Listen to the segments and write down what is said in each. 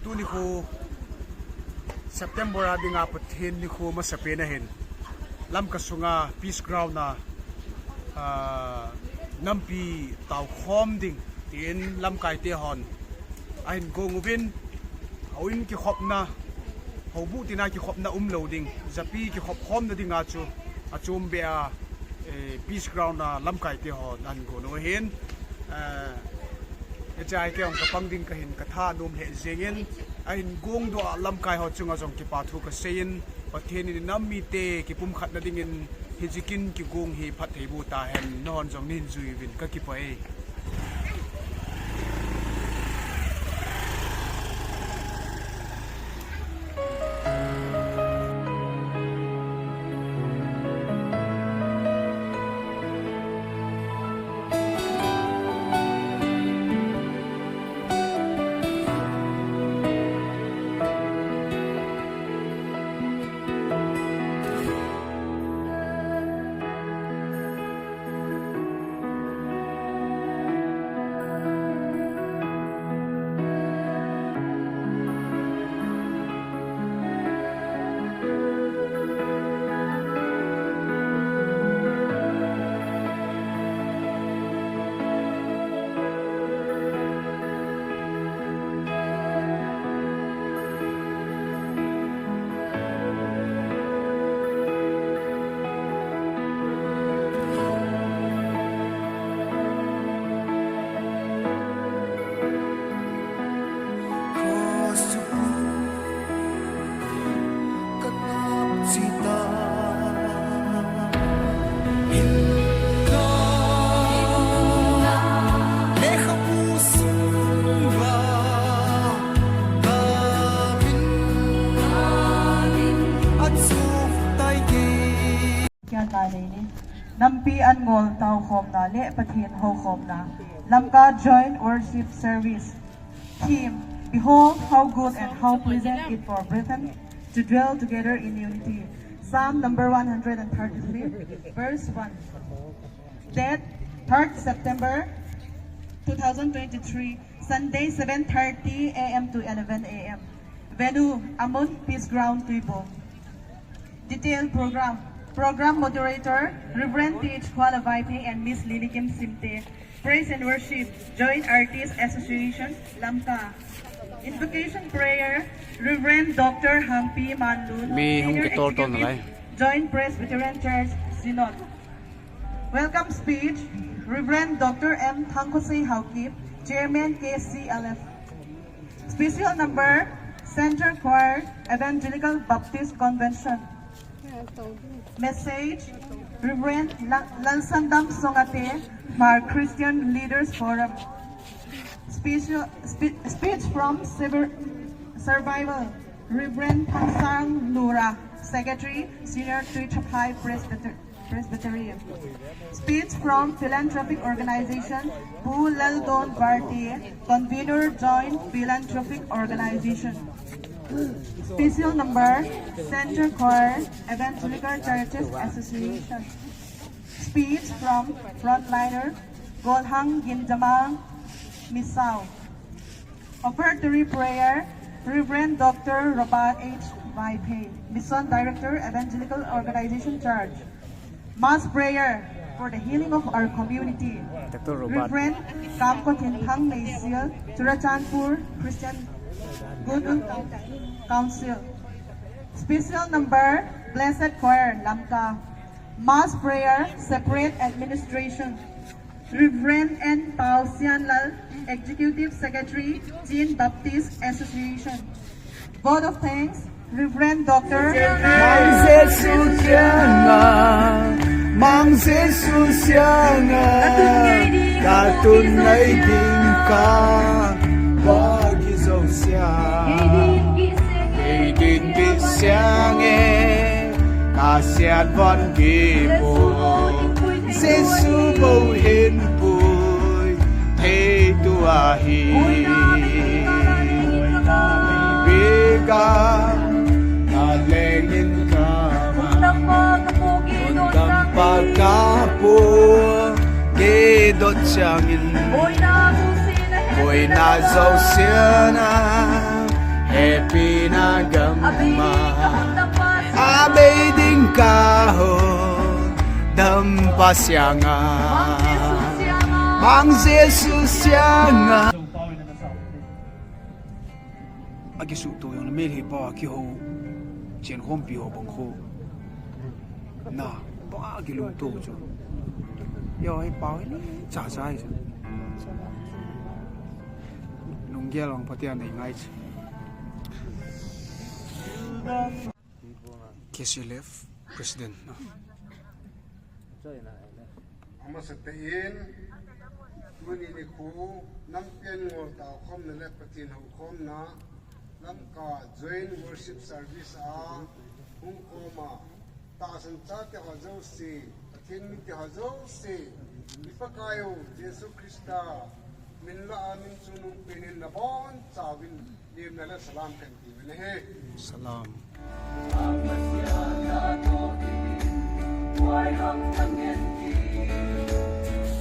Tuni ko September adi nga pathin ni ko masapenahin Lamka sunga peace ground na nampi Taokhomna ding tin Lamka ite hon ahin go ngubin hawin ki khopna hawbu tina ki khopna loading zapi ki khom na ding achu achum be a peace ground na Lamka ite hon an go no hin chai ke ong kapang ding kahin katha num he zengin ahin gong do Lamkai ho chunga jong ki pathu ka sein pathen ni nammi te ki pum khat na dingin hijikin ki gong hi phat theibu ta hen non jong nin zui win ka ki pai Nampi Angol Taokhomna Le Pathin Taokhomna Lamka Joint Worship Service Team. Behold how good and how pleasant it for brethren to dwell together in unity. Psalm number 133 verse 1. Date 3rd September 2023, Sunday 7:30 a.m. to 11 a.m. Venue Amon Peace Ground, Tuibo. Detailed Program moderator, Reverend T.H. Kualavaite and Miss Lily Kim Simte. Praise and Worship, Joint Artists Association, Lamka. Invocation Prayer, Reverend Dr. Hampi Manlun, Senior Executive, Joint Presbyterian Church, Synod. Welcome Speech, Reverend Dr. M. Tangkose Haukip, Chairman KCLF. Special Number, Center Choir, Evangelical Baptist Convention. Message, Reverend Lansandam Songate, Mar Christian Leaders Forum. Speech from Survival, Reverend Pangsang Lura, Secretary, Senior Tuichapai Presbyterian. Speech from Philanthropic Organization, Bu Laldon Bharti, Convener Joint Philanthropic Organization. Special Number, Center Choir, Evangelical Churches Association. Speech from Frontliner, Golhang Ginjamang, Misao. Offertory Prayer, Reverend Dr. Robert H. Vaipe, Mission Director, Evangelical Organization Church. Mass Prayer for the healing of our community. Reverend Kamko Tintang Maisil, Churachandpur Christian Good Council. Special Number, Blessed Choir, Lamka. Mass Prayer, Separate Administration. Reverend N. Pao Sianlal, Executive Secretary, Jean Baptist Association. Vote of Thanks, Reverend Dr. Asiat von Gibo Sesu Bo Hin Pui Te Tuahi Biga Nalengin Kama Undang Pagkapo Gedot Siyangin Boy na Zau Siyana happy na gamma abe ding kahon dampa siya nga Mang Jesus siya nga agi su to yung namili pa ki ho chen hom pi ho bang ho na ba agi lu to jo yo ai pa ni cha cha ai nung gia long patia nei ngai Kesilef president no ama sa tain Tuni ni ku nampian ngol Taokhomna le patin Taokhomna Lamka join worship service a hung koma ta san cha te hazo si patin mi te hazo si ipakayo Jesu Krista min la amin sunung pinin na bon chawin lim na la salam kan ti ne he salam Why hum tangen ki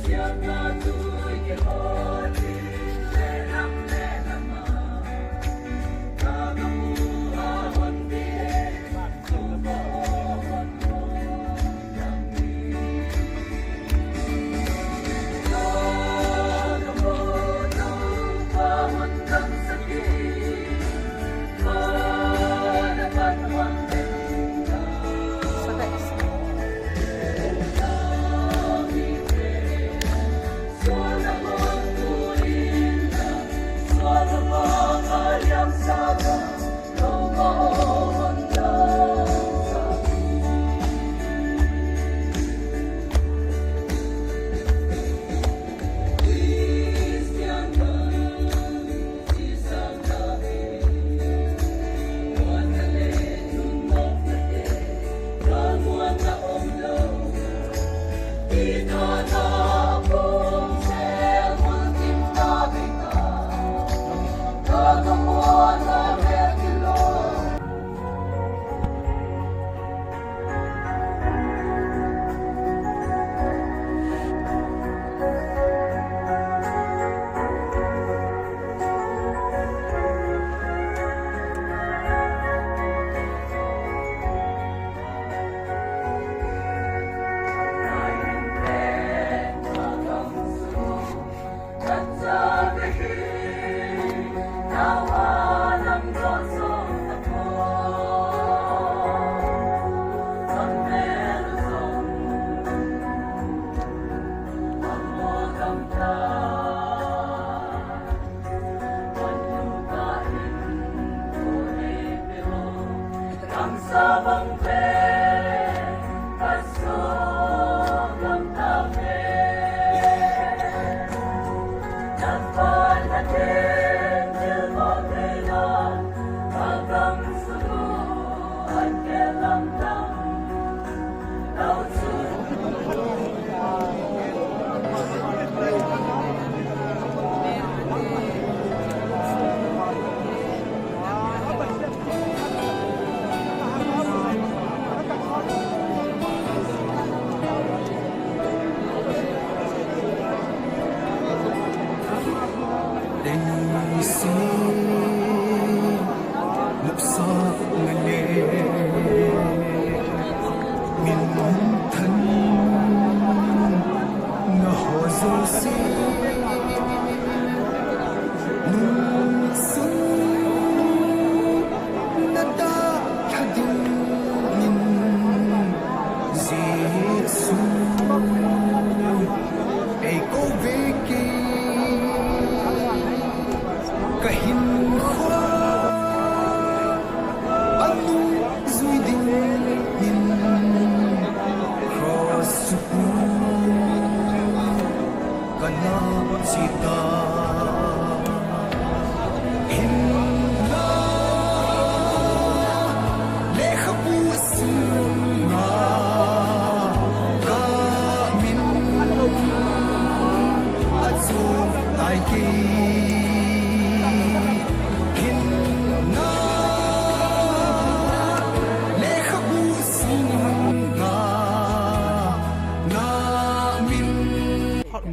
siap na tu ke hoti le nam ma ka mu a hon de tu bo hon mo yang ni no mo no pa hon kam sa ki ma na pat hon de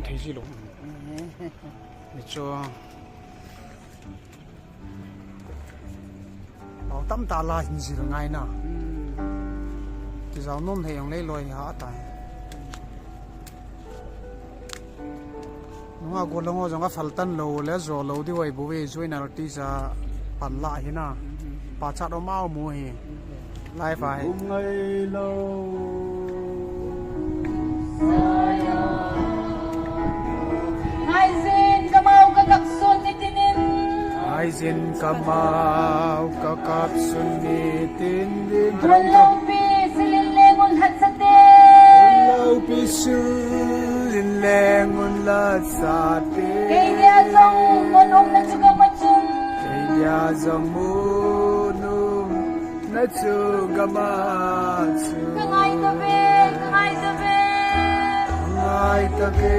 thấy gì luôn để cho tam ta la hin zil ngai na ti zau nom thei ong lei loi ha tai nga go longo jonga faltan lo le zo lo di wai bu we join ar ti sa pan la hi na pa cha do mau mu hi lai phải ngày lâu Hai sin kamau kakaksun ni tinin ai zin kamau kakap sun ni tin din Walau pi sililengul hat sa te lâu pi su lin leng un la sa te Kay dia zong monong na juga macun kay dia zong mu nu na chu ga ma chu Kangay tabi ai ta ke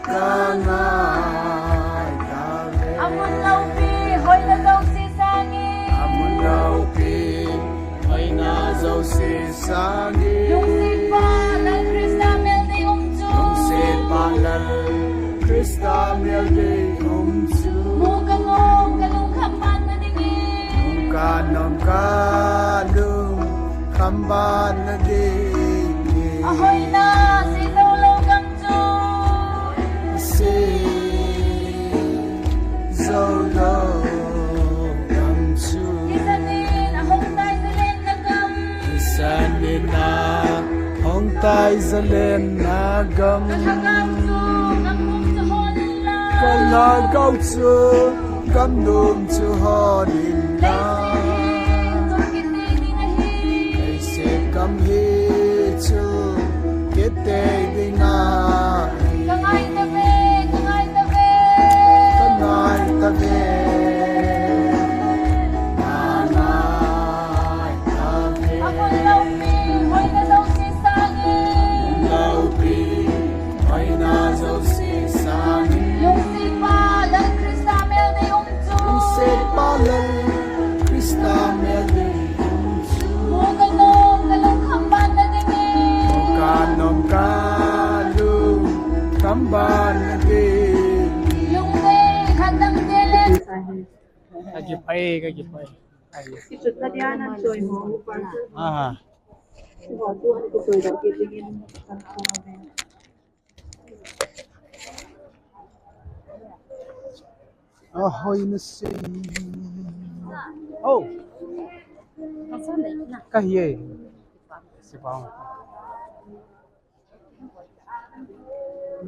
kanai ta ke Amun lau pi hoy na daw si sangi amun lau pi ai na zau si sangi Yung si pa lang Krista mel ni umchu Yung si pa lan Krista mel de chu Mugamong kalung kapan na dingin kanong kalung kamban na di Ahoy na si lolo kang chu si zolo kam chu Isanin ahong tay sa len na gam isanin na hong tai zalen na gam Kahagam chu ang mong sa honin lang kong na gau chu gam dum chu hodin na se kam hi chu kete dinga Kangay tabi kanai tabe kanai tabe Amun lau pi hoy na daw si sangi lau pi ai na zau si sangi Yung si pa lang Krista mel ni umchu se palan Krista meli Mugamong kalung kapan na dingin kanong kalung kamban di Yung may handang dilim kagi pai Ichut na diyan ang joy mo. ah Siguro ano ko joy daw kitingin ang ahoy na si oh kahiye si pao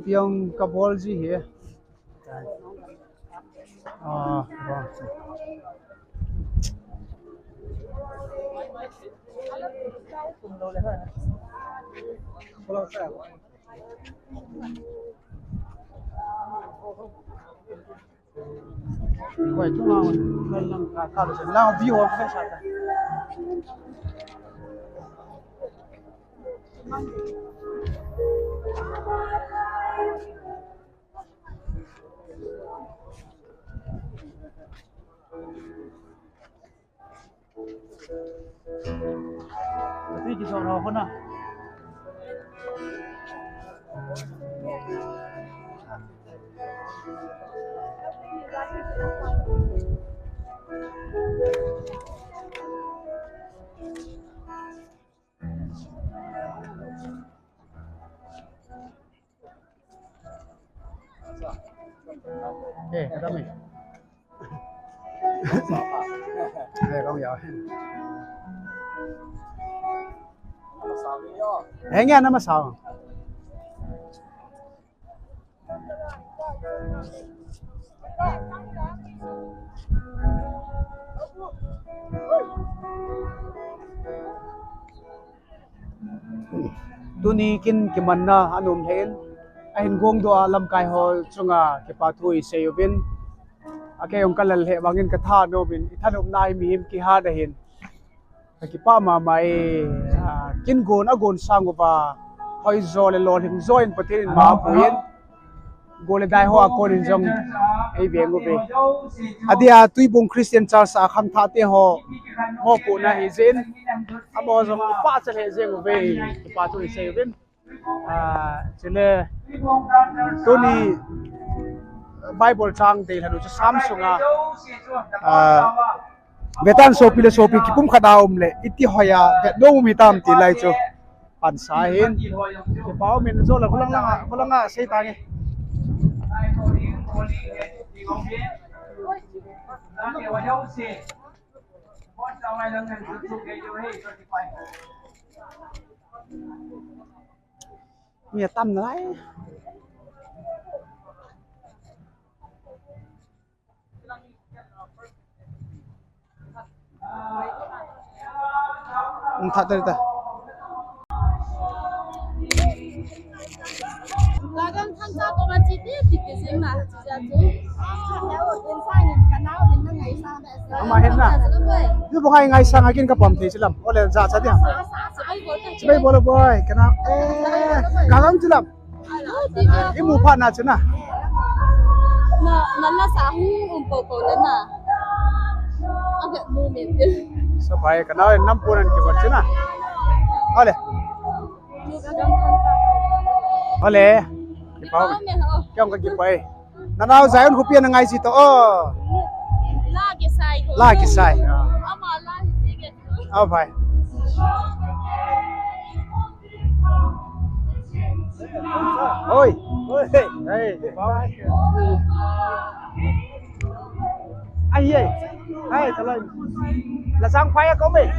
biang kabol ji he ah wow quay chúng nào đây là cao được lao view không phải sao ta Tapi di sana apa nak? Kata mi. Không hiểu. Nghe nó mà sao? Tuni kin kimanna anum hen ahin gong do alam kai ho chunga ke pathui seyovin ake ong kalal he bangin katha no bin ithanum nai mi him ki ha da hin ki pa ma mai kin gon agon sango ba hoi zo le lon him join patin ma puin gole dai ho akon in jong ei bengu be adia tuibung Christian church a kham tha te ho ho pu na hi jin amo jong pa cha le jeng be ki pa tu seyovin chile Tuni Bible chang te hanu cha Samsung vetan so philosophy ki pum khada le iti hoya ve do mi tam ti lai chu pan sa hin ke pau min zo la kulanga sei ta nge mi tam lai thật thật thật là con tham gia có chi tiết thì cái gì mà chỉ ra chứ nếu ở bên sai thì cái nào đến nó ngày sau đấy mà hết na như bông ngày sang ngày kia cái bom thì chỉ làm ô lên ra sao đi chỉ bây giờ boy cái nào cả lắm chỉ làm cái mù phạt nào chứ na nó là sáng cổ lên à ok mù miền so phải cái nào năm puluh cái vật chứ na ole ole cái bao cái ông cái bay nào giải ông khupia ngày gì to la cái sai phải ôi đây bao ai vậy ai trả lời là sang phái có mình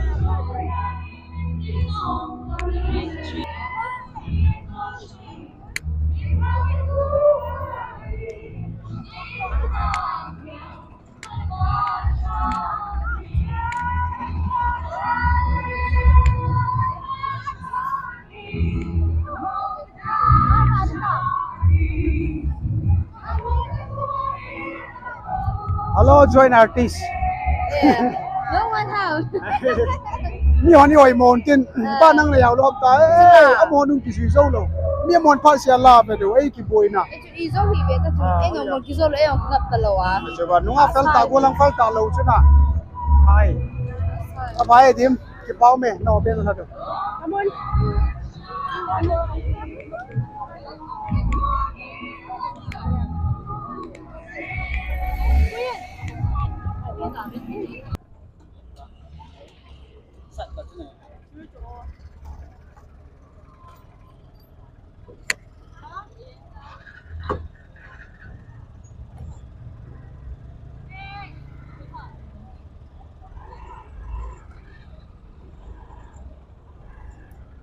hello join artist no one how ni honi oi mon tin ba nang le yaw lo ta a mon nung ki sui zo lo mi mon pha sia la be do ei ki boina i zo hi ve ta chu e ngom mon ki zo lo e ngap ta lo a je ba nunga fel ta go lang fel ta lo chu na hai a bai dim ki pau me no be na do amon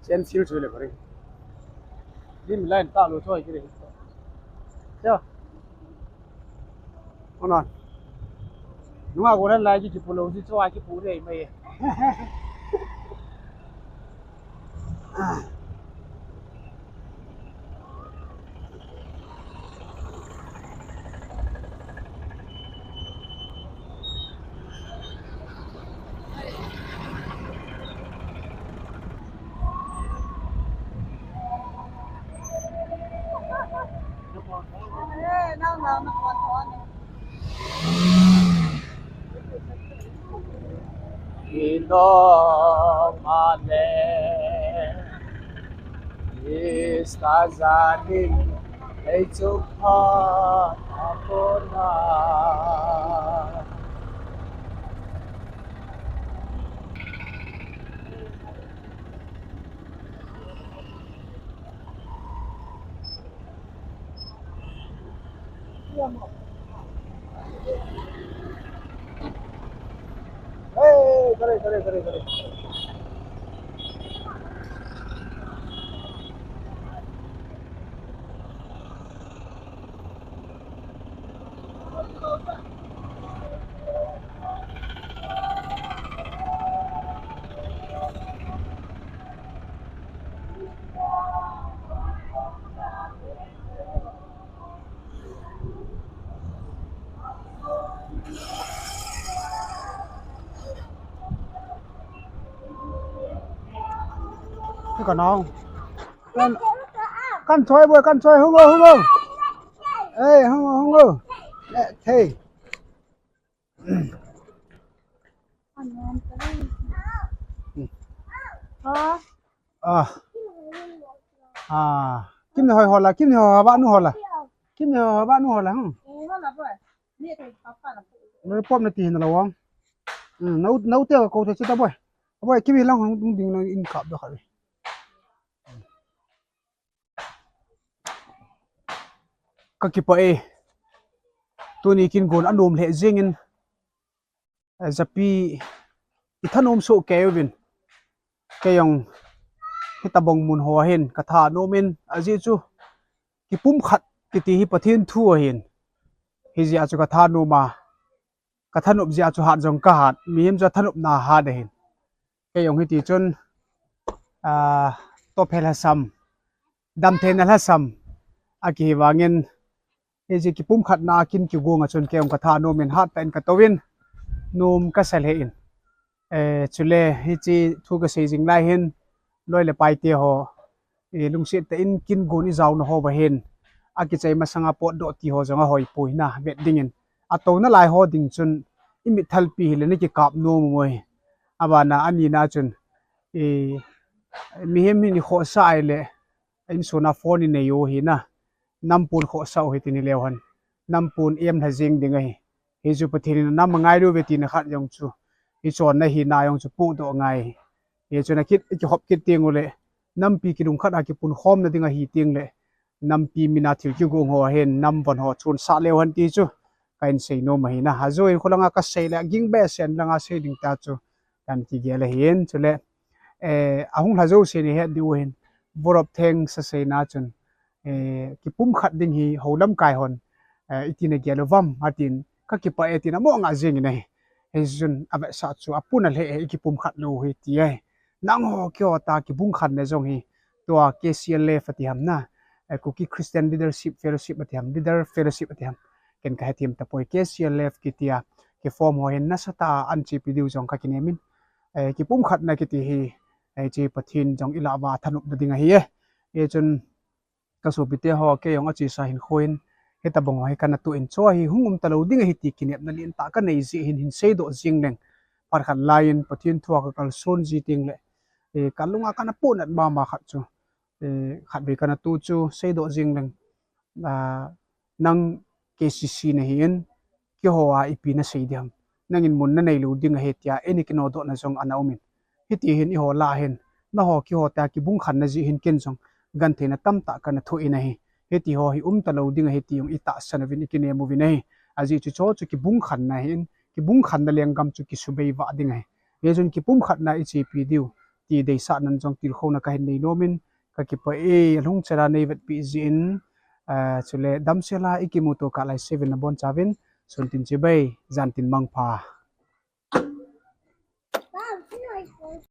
chen siêu chui le bari lim line ta lo choi kire cho onon nunga go ran lai ki pulo ji choi ki pu re mai Ino male istazanin eitsukha Taokhomna करे cái còn non căn choi hung ơi ê hung ơi thế kim này hồi là kim này hồi bạn nu hồi là kim này bạn nu hồi là không nó pom nó tiền là wang nấu nấu tiêu câu thì chết tao boy cái gì long không đừng nó in cọp được rồi các cái bậy Tuni kin gon anom le zingin zapi ithanom so kevin kayong hitabong mun ho hin katha nomin aji chu ki pum khat ki ti hi pathin thu hin hi zia chu katha no ma kathanop zia chu hat jong ka hat mihim ja thanop na ha de hin kayong hi ti chun to phela sam dam the na la sam aki wangin eji ki pum khat na kin ki gonga chun keong katha no min hat pen ka towin num ka sal he in chule hi chi thu ka se jing lai hin loi le pai te ho lung se te in kin gon i zaw no ho ba hin aki chai ma sanga pot do ti ho jonga hoi pui na vet ding in ato na lai ho ding chun imi thal pi le ni ki kap no moi abana ani na chun mi hem ni kho sai le in sona phone ni yo hi na nampun kho sau hi tini lewhan nampun em tha jing ding ai hi ju pathin nam ngai ru veti na khat jong chu hi chon na hi na yong chu pu do ngai ye chuna kit ki hop kit ting ule nampi ki dum khat a ki pun khom na dinga hi ting le nampi mina thil ki go ho hen nam von ho chun sa lewhan ti chu kain sei no ma hi na ha zo in kholanga ka sei la ging be sen langa sei ding ta chu tan ki ge le hen chule ahung la zo se ni he di wen borop theng sa sei na chun ki pum khat ding hi holam kai hon itine gelovam atin ka ki pa etina mo nga jing nei hejun aba sa chu apuna le ki pum khat lo hi ti ai nang ho kyo ta ki bung khat ne jong hi to KCL fati hamna kuki Christian leadership fellowship ati ham leader fellowship ati ham ken ka hetim ta poi KCL ki tia ki form ho hen na sata an chi pi diu jong ka ki nemin ki pum khat na ki ti hi chi pathin jong ilawa thanup da dinga hi e chun ka so pite ho ke yong achi sa hin khoin he ta bong hai kana tu in cho hi hungum talo ding hi ti kinep na lin ta ka nei ji hin sei do jing leng par khan lain pathin thua ka kal son ji ting le kalunga kana pu nat ba ma khat chu khat be kana tu chu sei do jing leng nang KCC na hin ki ho a ipi na sei diam nangin mun na nei lu ding he tia eni kino do na jong anaumin hi ti hin i ho la hin na ho ki ho ta ki bung khan na ji hin ken jong gan the na tam ta kana thu ina hi heti ho hi talo ding heti yung ita sanavin ikine movie nei aji chu cho chu ki bung khan na hin ki bung khan na lengam chu ki subei wa ding ai ye jun ki pum khat na ichi pi diu ti dei sa nan jong til khona ka hin nei nomin ka ki pa lung chara nei vet pi jin chule dam sela ikimuto ka lai 7 na bon chavin suntin chibai jantin mangpha